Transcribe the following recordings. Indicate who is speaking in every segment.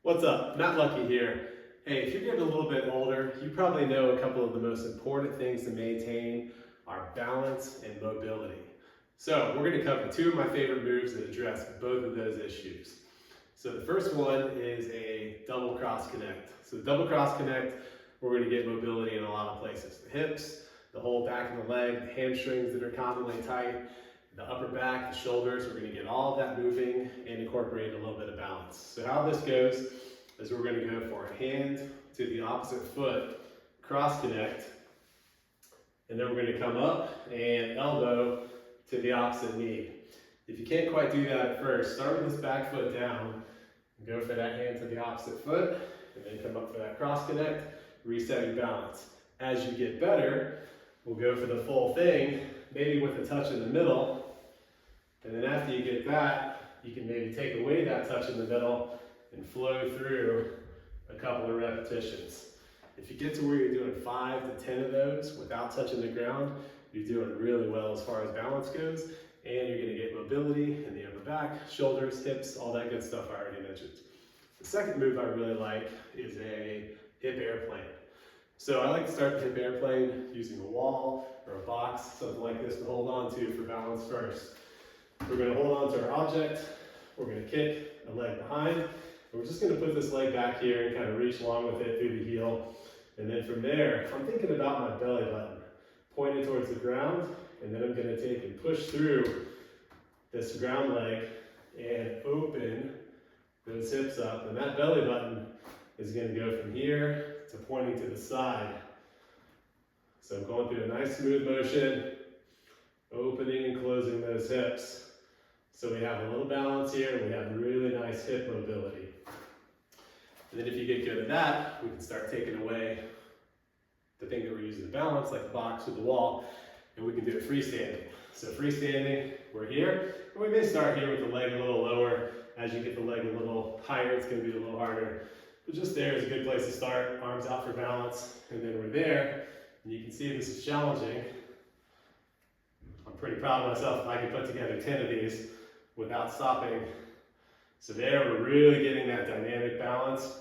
Speaker 1: What's up? Matt Lucky here. Hey, if you're getting a little bit older, you probably know a couple of the most important things to maintain are balance and mobility. So we're going to cover two of my favorite moves that address both of those issues. So the first one is a double cross connect. So the double cross connect, we're going to get mobility in a lot of places. The hips, the whole back of the leg, the hamstrings that are commonly tight, the upper back, the shoulders, we're going to get all of that moving and incorporate a little bit of balance. So how this goes is we're going to go for a hand to the opposite foot, cross connect, and then we're going to come up and elbow to the opposite knee. If you can't quite do that at first, start with this back foot down, and go for that hand to the opposite foot, and then come up for that cross connect, reset your balance. As you get better, we'll go for the full thing, maybe with a touch in the middle. And then after you get that, you can maybe take away that touch in the middle and flow through a couple of repetitions. If you get to where you're doing 5 to 10 of those without touching the ground, you're doing really well as far as balance goes, and you're gonna get mobility in the upper back, shoulders, hips, all that good stuff I already mentioned. The second move I really like is a hip airplane. So I like to start the hip airplane using a wall or a box, something like this to hold on to for balance first. We're going to hold on to our object, we're going to kick a leg behind, and we're just going to put this leg back here and kind of reach along with it through the heel. And then from there, I'm thinking about my belly button, pointed towards the ground, and then I'm going to take and push through this ground leg and open those hips up. And that belly button is going to go from here to pointing to the side. So I'm going through a nice smooth motion, opening and closing those hips. So we have a little balance here, and we have really nice hip mobility. And then if you get good at that, we can start taking away the thing that we're using to balance, like the box or the wall, and we can do it freestanding. So freestanding, we're here, and we may start here with the leg a little lower. As you get the leg a little higher, it's going to be a little harder. But just there is a good place to start, arms out for balance, and then we're there, and you can see this is challenging. I'm pretty proud of myself if I can put together 10 of these without stopping. So there we're really getting that dynamic balance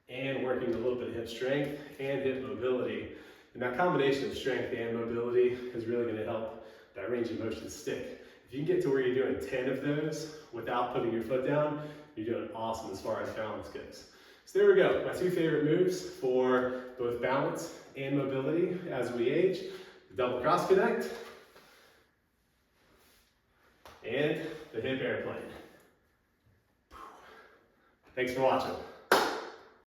Speaker 1: and working a little bit of hip strength and hip mobility. And that combination of strength and mobility is really going to help that range of motion stick. If you can get to where you're doing 10 of those without putting your foot down, you're doing awesome as far as balance goes. So there we go, my two favorite moves for both balance and mobility as we age: the double cross connect and the hip airplane. Thanks for watching.